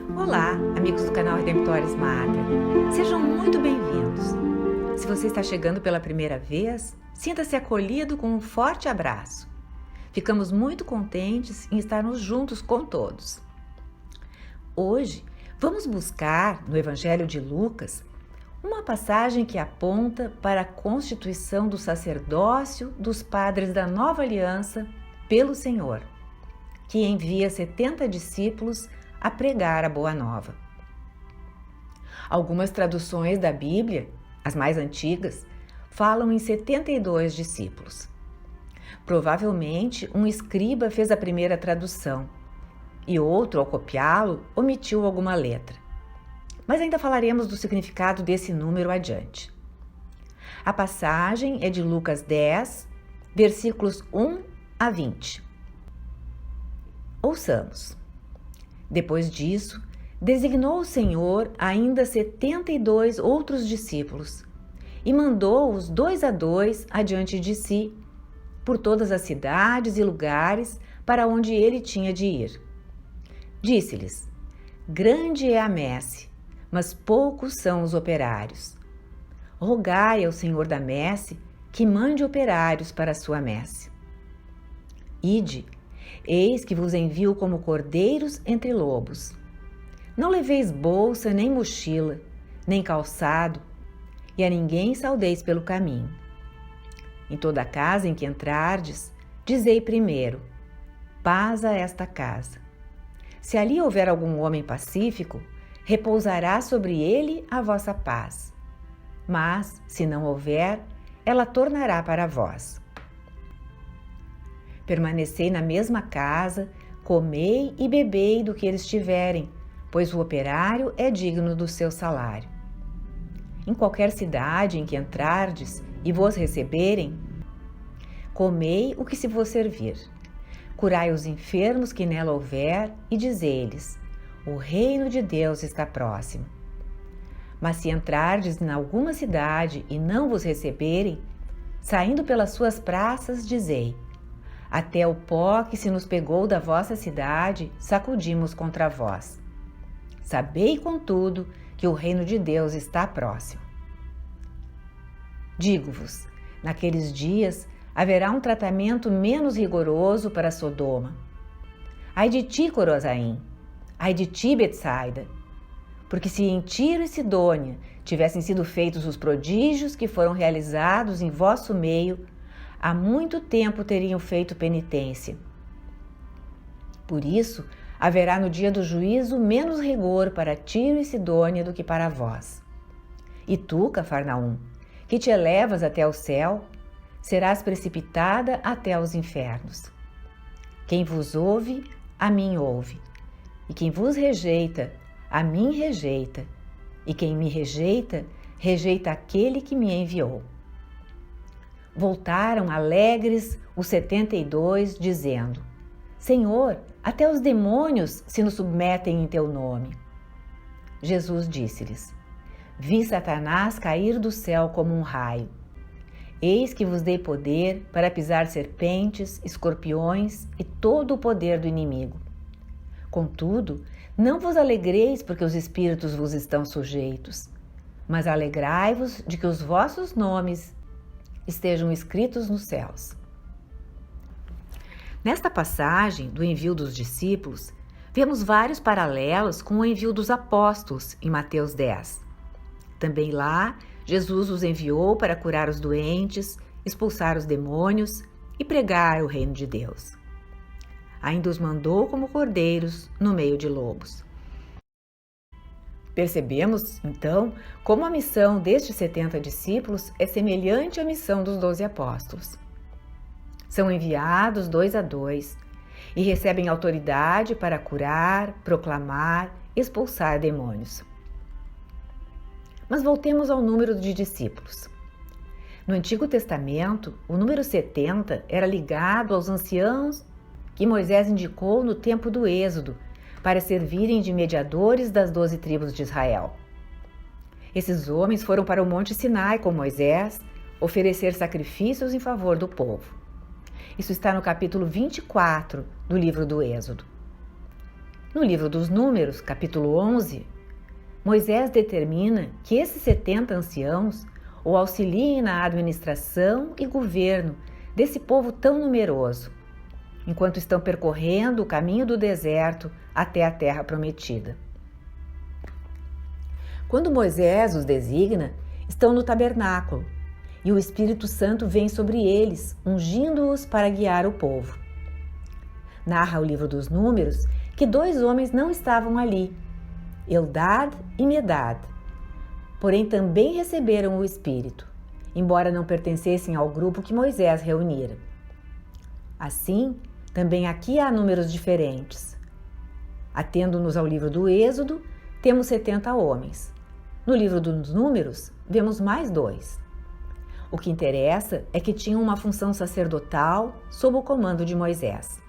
Olá, amigos do canal Redemptores Mater. Sejam muito bem-vindos. Se você está chegando pela primeira vez, sinta-se acolhido com um forte abraço. Ficamos muito contentes em estarmos juntos com todos. Hoje, vamos buscar no Evangelho de Lucas uma passagem que aponta para a constituição do sacerdócio dos padres da Nova Aliança pelo Senhor, que envia 70 discípulos a pregar a Boa Nova. Algumas traduções da Bíblia, as mais antigas, falam em 72 discípulos. Provavelmente, um escriba fez a primeira tradução e outro, ao copiá-lo, omitiu alguma letra. Mas ainda falaremos do significado desse número adiante. A passagem é de Lucas 10, versículos 1 a 20. Ouçamos. Depois disso, designou o Senhor ainda 72 outros discípulos e mandou-os 2 a 2 adiante de si, por todas as cidades e lugares para onde ele tinha de ir. Disse-lhes: Grande é a messe, mas poucos são os operários. Rogai ao Senhor da messe que mande operários para a sua messe. Ide, eis que vos envio como cordeiros entre lobos. Não leveis bolsa, nem mochila, nem calçado, e a ninguém saudeis pelo caminho. Em toda casa em que entrardes, dizei primeiro: paz a esta casa. Se ali houver algum homem pacífico, repousará sobre ele a vossa paz. Mas, se não houver, ela tornará para vós. Permanecei na mesma casa, comei e bebei do que eles tiverem, pois o operário é digno do seu salário. Em qualquer cidade em que entrardes e vos receberem, comei o que se vos servir. Curai os enfermos que nela houver e dizei-lhes: o reino de Deus está próximo. Mas se entrardes em alguma cidade e não vos receberem, saindo pelas suas praças, dizei: até o pó que se nos pegou da vossa cidade, sacudimos contra vós. Sabei, contudo, que o reino de Deus está próximo. Digo-vos, naqueles dias haverá um tratamento menos rigoroso para Sodoma. Ai de ti, Corozaim! Ai de ti, Betsaida! Porque se em Tiro e Sidônia tivessem sido feitos os prodígios que foram realizados em vosso meio, há muito tempo teriam feito penitência. Por isso, haverá no dia do juízo menos rigor para Tiro e Sidônia do que para vós. E tu, Cafarnaum, que te elevas até o céu, serás precipitada até os infernos. Quem vos ouve, a mim ouve, e quem vos rejeita, a mim rejeita, e quem me rejeita, rejeita aquele que me enviou. Voltaram alegres os 72, dizendo: Senhor, até os demônios se nos submetem em teu nome. Jesus disse-lhes: Vi Satanás cair do céu como um raio. Eis que vos dei poder para pisar serpentes, escorpiões e todo o poder do inimigo. Contudo, não vos alegreis porque os espíritos vos estão sujeitos, mas alegrai-vos de que os vossos nomes estejam escritos nos céus. Nesta passagem do envio dos discípulos, vemos vários paralelos com o envio dos apóstolos em Mateus 10. Também lá, Jesus os enviou para curar os doentes, expulsar os demônios e pregar o reino de Deus. Ainda os mandou como cordeiros no meio de lobos. Percebemos, então, como a missão destes 70 discípulos é semelhante à missão dos 12 apóstolos. São enviados 2 a 2 e recebem autoridade para curar, proclamar, expulsar demônios. Mas voltemos ao número de discípulos. No Antigo Testamento, o número 70 era ligado aos anciãos que Moisés indicou no tempo do Êxodo, para servirem de mediadores das 12 tribos de Israel. Esses homens foram para o Monte Sinai com Moisés oferecer sacrifícios em favor do povo. Isso está no capítulo 24 do livro do Êxodo. No livro dos Números, capítulo 11, Moisés determina que esses 70 anciãos o auxiliem na administração e governo desse povo tão numeroso, enquanto estão percorrendo o caminho do deserto até a terra prometida. Quando Moisés os designa, estão no tabernáculo e o Espírito Santo vem sobre eles, ungindo-os para guiar o povo. Narra o livro dos Números que 2 homens não estavam ali, Eldad e Medad, porém também receberam o Espírito, embora não pertencessem ao grupo que Moisés reunira. Assim, também aqui há números diferentes. Atendo-nos ao livro do Êxodo, temos 70 homens. No livro dos Números, vemos mais 2. O que interessa é que tinham uma função sacerdotal sob o comando de Moisés.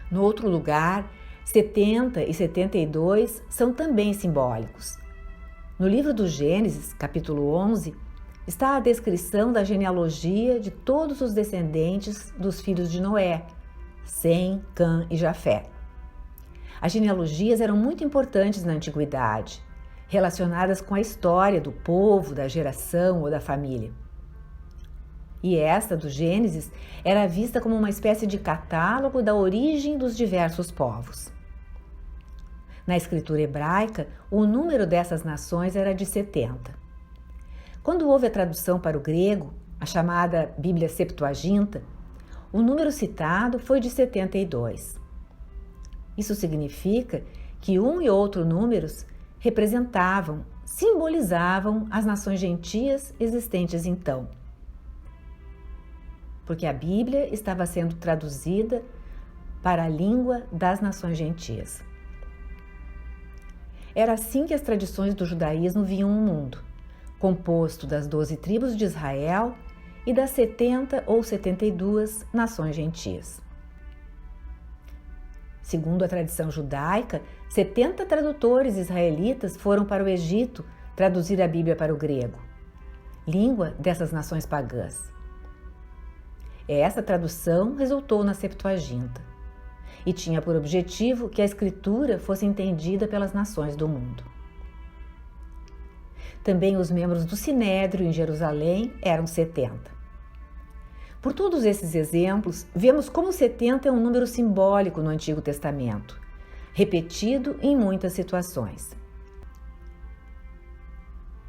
No outro lugar, 70 e 72 são também simbólicos. No livro do Gênesis, capítulo 11, está a descrição da genealogia de todos os descendentes dos filhos de Noé, Sem, Cã e Jafé. As genealogias eram muito importantes na antiguidade, relacionadas com a história do povo, da geração ou da família. E esta, do Gênesis, era vista como uma espécie de catálogo da origem dos diversos povos. Na escritura hebraica, o número dessas nações era de 70. Quando houve a tradução para o grego, a chamada Bíblia Septuaginta, o número citado foi de 72. Isso significa que um e outro números representavam, simbolizavam as nações gentias existentes então. Porque a Bíblia estava sendo traduzida para a língua das nações gentias. Era assim que as tradições do judaísmo viam o mundo, composto das 12 tribos de Israel e das 70 ou 72 nações gentias. Segundo a tradição judaica, 70 tradutores israelitas foram para o Egito traduzir a Bíblia para o grego, língua dessas nações pagãs. Essa tradução resultou na Septuaginta e tinha por objetivo que a Escritura fosse entendida pelas nações do mundo. Também os membros do Sinédrio em Jerusalém eram 70. Por todos esses exemplos, vemos como 70 é um número simbólico no Antigo Testamento, repetido em muitas situações.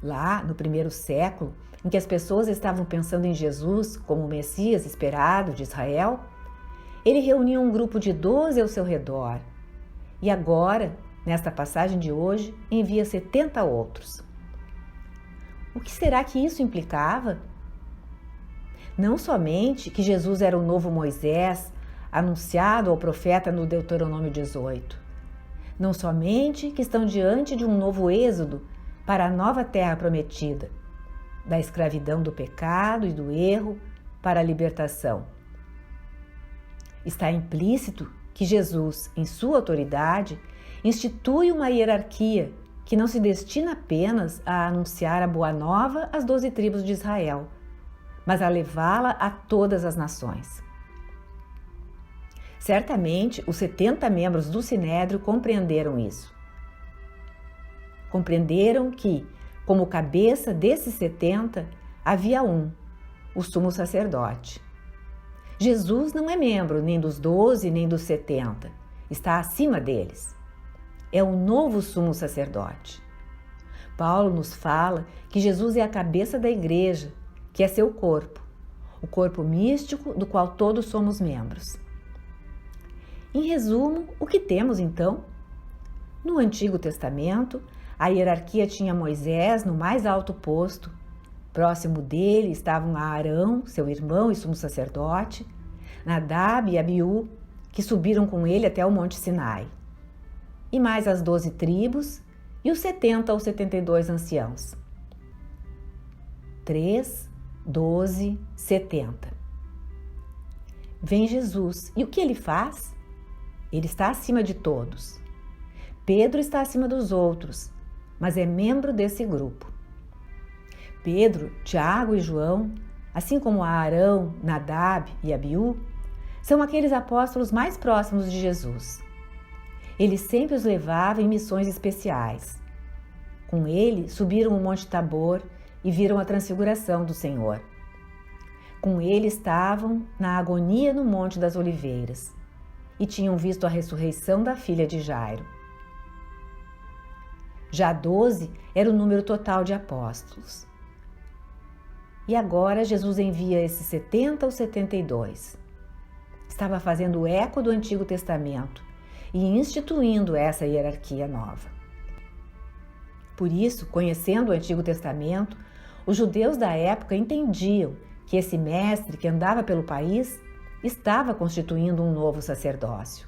Lá, no primeiro século, em que as pessoas estavam pensando em Jesus como o Messias esperado de Israel, ele reunia um grupo de 12 ao seu redor e agora, nesta passagem de hoje, envia 70 outros. O que será que isso implicava? Não somente que Jesus era o novo Moisés, anunciado ao profeta no Deuteronômio 18. Não somente que estão diante de um novo êxodo para a nova terra prometida, da escravidão do pecado e do erro para a libertação. Está implícito que Jesus, em sua autoridade, institui uma hierarquia que não se destina apenas a anunciar a boa nova às 12 tribos de Israel, mas a levá-la a todas as nações. Certamente, os 70 membros do Sinédrio compreenderam isso. Compreenderam que, como cabeça desses 70, havia um, o sumo sacerdote. Jesus não é membro nem dos 12 nem dos 70, está acima deles. É o novo sumo sacerdote. Paulo nos fala que Jesus é a cabeça da igreja, que é seu corpo, o corpo místico do qual todos somos membros. Em resumo, o que temos então? No Antigo Testamento, a hierarquia tinha Moisés no mais alto posto. Próximo dele estavam Arão, seu irmão e sumo sacerdote, Nadab e Abiú, que subiram com ele até o Monte Sinai, e mais as 12 tribos e os 70 ou 72 anciãos. 3, 12, 70. Vem Jesus, e o que ele faz? Ele está acima de todos. Pedro está acima dos outros, mas é membro desse grupo. Pedro, Tiago e João, assim como Arão, Nadab e Abiú, são aqueles apóstolos mais próximos de Jesus. Ele sempre os levava em missões especiais. Com ele, subiram o Monte Tabor e viram a transfiguração do Senhor. Com ele estavam na agonia no Monte das Oliveiras e tinham visto a ressurreição da filha de Jairo. Já 12 era o número total de apóstolos. E agora Jesus envia esses 70 ou 72. Estava fazendo eco do Antigo Testamento e instituindo essa hierarquia nova. Por isso, conhecendo o Antigo Testamento, os judeus da época entendiam que esse mestre que andava pelo país estava constituindo um novo sacerdócio.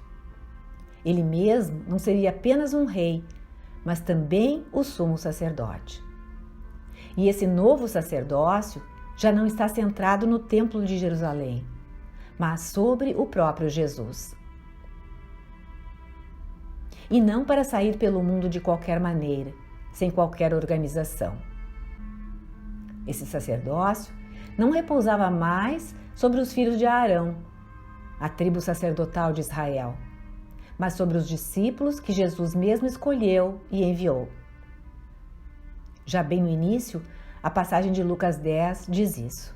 Ele mesmo não seria apenas um rei, mas também o sumo sacerdote. E esse novo sacerdócio já não está centrado no Templo de Jerusalém, mas sobre o próprio Jesus. E não para sair pelo mundo de qualquer maneira, sem qualquer organização. Esse sacerdócio não repousava mais sobre os filhos de Arão, a tribo sacerdotal de Israel, mas sobre os discípulos que Jesus mesmo escolheu e enviou. Já bem no início, a passagem de Lucas 10 diz isso.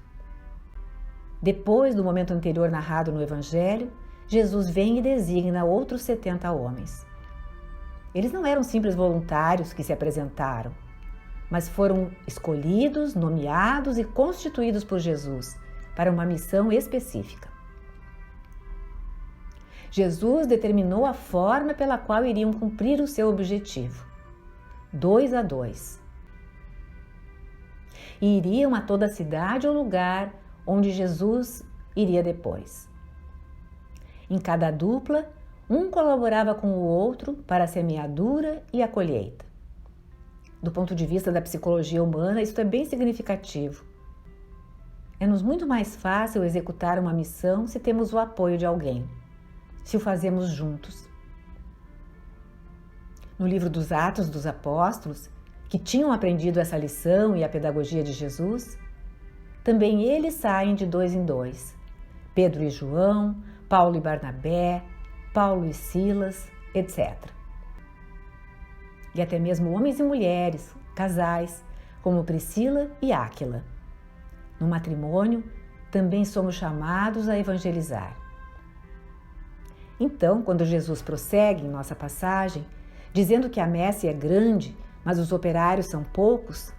Depois do momento anterior narrado no Evangelho, Jesus vem e designa outros 70 homens. Eles não eram simples voluntários que se apresentaram, mas foram escolhidos, nomeados e constituídos por Jesus para uma missão específica. Jesus determinou a forma pela qual iriam cumprir o seu objetivo, 2 a 2. E iriam a toda a cidade ou lugar onde Jesus iria depois. Em cada dupla, um colaborava com o outro para a semeadura e a colheita. Do ponto de vista da psicologia humana, isso é bem significativo. É-nos muito mais fácil executar uma missão se temos o apoio de alguém, se o fazemos juntos. No livro dos Atos dos Apóstolos, que tinham aprendido essa lição e a pedagogia de Jesus, também eles saem de 2 em 2. Pedro e João, Paulo e Barnabé, Paulo e Silas, etc. E até mesmo homens e mulheres, casais, como Priscila e Áquila. No matrimônio, também somos chamados a evangelizar. Então, quando Jesus prossegue em nossa passagem, dizendo que a messe é grande, mas os operários são poucos,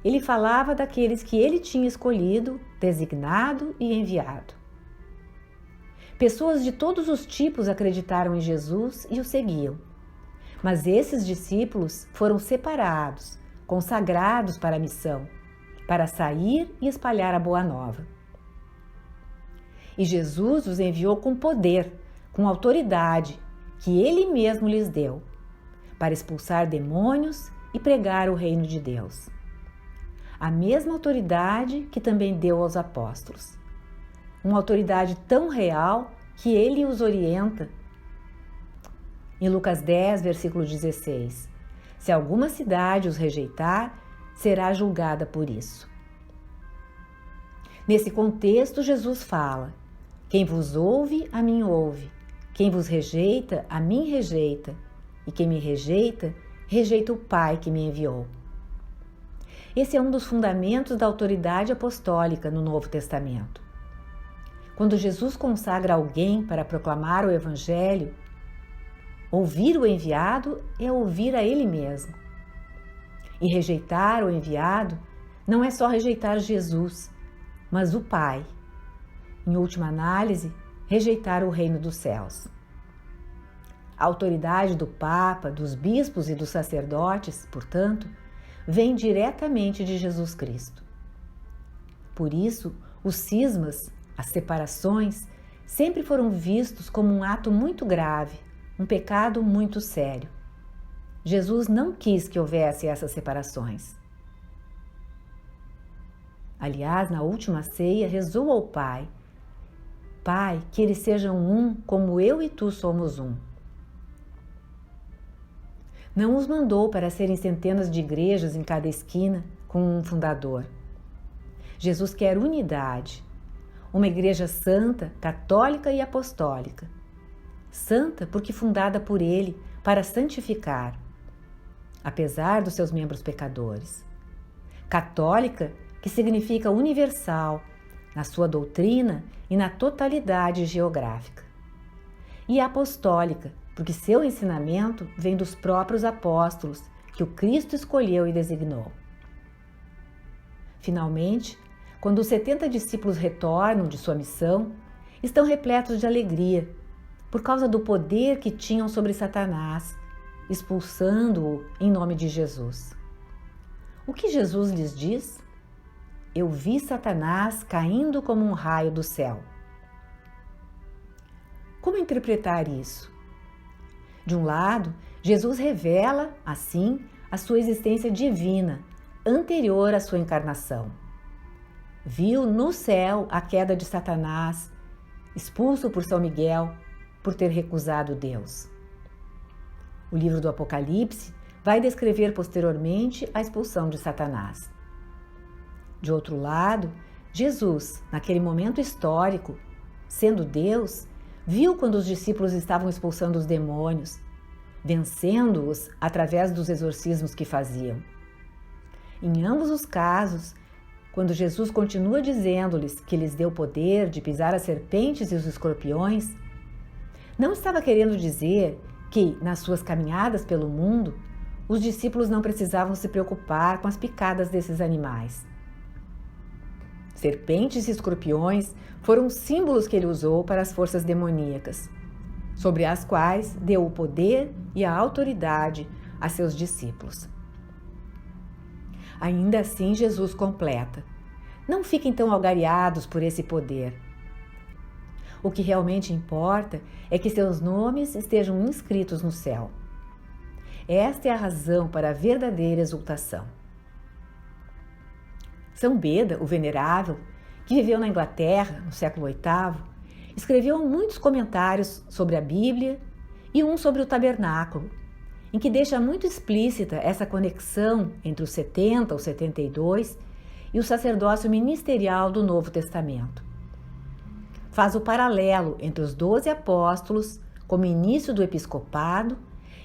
ele falava daqueles que ele tinha escolhido, designado e enviado. Pessoas de todos os tipos acreditaram em Jesus e o seguiam. Mas esses discípulos foram separados, consagrados para a missão, para sair e espalhar a boa nova. E Jesus os enviou com poder, com autoridade, que ele mesmo lhes deu, para expulsar demônios e pregar o reino de Deus. A mesma autoridade que também deu aos apóstolos. Uma autoridade tão real que ele os orienta. Em Lucas 10, versículo 16, se alguma cidade os rejeitar, será julgada por isso. Nesse contexto, Jesus fala: quem vos ouve, a mim ouve. Quem vos rejeita, a mim rejeita. E quem me rejeita, rejeita o Pai que me enviou. Esse é um dos fundamentos da autoridade apostólica no Novo Testamento. Quando Jesus consagra alguém para proclamar o Evangelho, ouvir o enviado é ouvir a ele mesmo. E rejeitar o enviado não é só rejeitar Jesus, mas o Pai. Em última análise, rejeitar o reino dos céus. A autoridade do Papa, dos bispos e dos sacerdotes, portanto, vem diretamente de Jesus Cristo. Por isso, os cismas, as separações, sempre foram vistos como um ato muito grave, um pecado muito sério. Jesus não quis que houvesse essas separações. Aliás, na última ceia, rezou ao Pai: Pai, que eles sejam um como eu e tu somos um. Não os mandou para serem centenas de igrejas em cada esquina com um fundador. Jesus quer unidade, uma igreja santa, católica e apostólica, santa porque fundada por Ele para santificar, apesar dos seus membros pecadores. Católica, que significa universal, na sua doutrina e na totalidade geográfica. E apostólica, porque seu ensinamento vem dos próprios apóstolos que o Cristo escolheu e designou. Finalmente, quando os 70 discípulos retornam de sua missão, estão repletos de alegria, por causa do poder que tinham sobre Satanás, expulsando-o em nome de Jesus. O que Jesus lhes diz? Eu vi Satanás caindo como um raio do céu. Como interpretar isso? De um lado, Jesus revela, assim, a sua existência divina, anterior à sua encarnação. Viu no céu a queda de Satanás, expulso por São Miguel, por ter recusado Deus. O livro do Apocalipse vai descrever posteriormente a expulsão de Satanás. De outro lado, Jesus, naquele momento histórico, sendo Deus, viu quando os discípulos estavam expulsando os demônios, vencendo-os através dos exorcismos que faziam. Em ambos os casos, quando Jesus continua dizendo-lhes que lhes deu poder de pisar as serpentes e os escorpiões, não estava querendo dizer que, nas suas caminhadas pelo mundo, os discípulos não precisavam se preocupar com as picadas desses animais. Serpentes e escorpiões foram símbolos que ele usou para as forças demoníacas, sobre as quais deu o poder e a autoridade a seus discípulos. Ainda assim, Jesus completa: não fiquem tão algariados por esse poder. O que realmente importa é que seus nomes estejam inscritos no céu. Esta é a razão para a verdadeira exultação. São Beda, o Venerável, que viveu na Inglaterra no século VIII, escreveu muitos comentários sobre a Bíblia e um sobre o tabernáculo, em que deixa muito explícita essa conexão entre os 70, os 72 e o sacerdócio ministerial do Novo Testamento. Faz o paralelo entre os 12 apóstolos como início do episcopado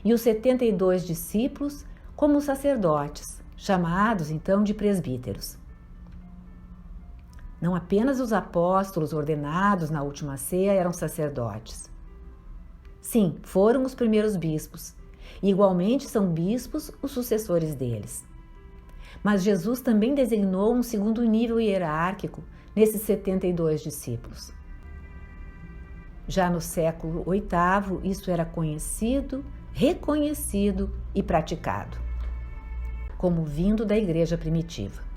e os 72 discípulos como sacerdotes, chamados então de presbíteros. Não apenas os apóstolos ordenados na última ceia eram sacerdotes. Sim, foram os primeiros bispos, e igualmente são bispos os sucessores deles. Mas Jesus também designou um segundo nível hierárquico nesses 72 discípulos. Já no século VIII, isso era conhecido, reconhecido e praticado, como vindo da igreja primitiva.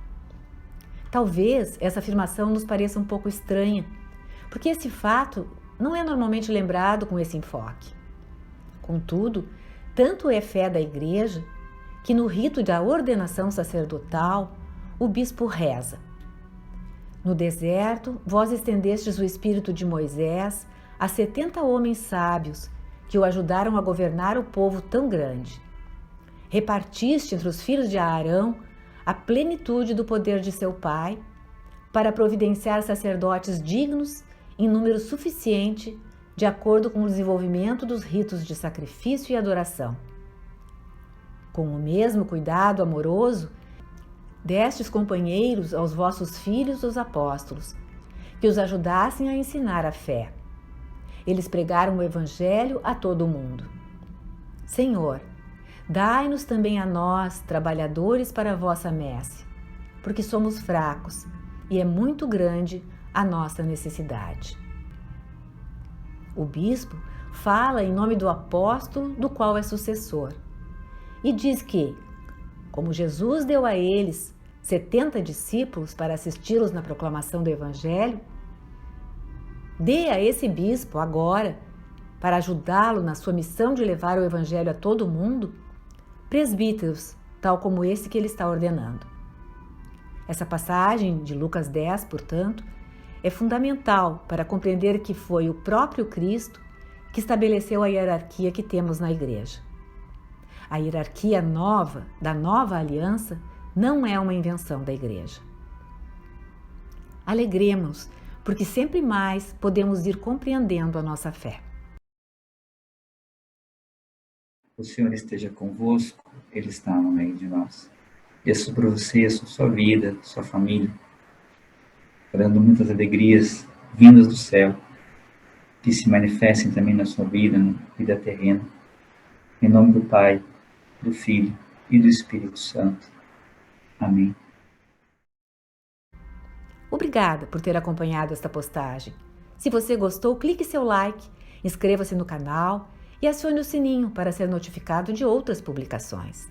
Talvez essa afirmação nos pareça um pouco estranha, porque esse fato não é normalmente lembrado com esse enfoque. Contudo, tanto é fé da igreja que no rito da ordenação sacerdotal, o bispo reza: no deserto, vós estendestes o espírito de Moisés a 70 homens sábios que o ajudaram a governar o povo tão grande. Repartiste entre os filhos de Arão a plenitude do poder de seu pai, para providenciar sacerdotes dignos em número suficiente, de acordo com o desenvolvimento dos ritos de sacrifício e adoração. Com o mesmo cuidado amoroso, destes companheiros aos vossos filhos, os apóstolos, que os ajudassem a ensinar a fé. Eles pregaram o Evangelho a todo o mundo. Senhor, dai-nos também a nós, trabalhadores para a vossa messe, porque somos fracos e é muito grande a nossa necessidade. O bispo fala em nome do apóstolo do qual é sucessor e diz que, como Jesus deu a eles 70 discípulos para assisti-los na proclamação do Evangelho, dê a esse bispo agora, para ajudá-lo na sua missão de levar o Evangelho a todo mundo, presbíteros, tal como esse que ele está ordenando. Essa passagem de Lucas 10, portanto, é fundamental para compreender que foi o próprio Cristo que estabeleceu a hierarquia que temos na Igreja. A hierarquia nova, da nova aliança, não é uma invenção da Igreja. Alegremos, porque sempre mais podemos ir compreendendo a nossa fé. O Senhor esteja convosco, Ele está no meio de nós. Desça sobre você, sobre sua vida, sua família, dando muitas alegrias vindas do céu, que se manifestem também na sua vida, na vida terrena. Em nome do Pai, do Filho e do Espírito Santo. Amém. Obrigada por ter acompanhado esta postagem. Se você gostou, clique seu like, inscreva-se no canal e acione o sininho para ser notificado de outras publicações.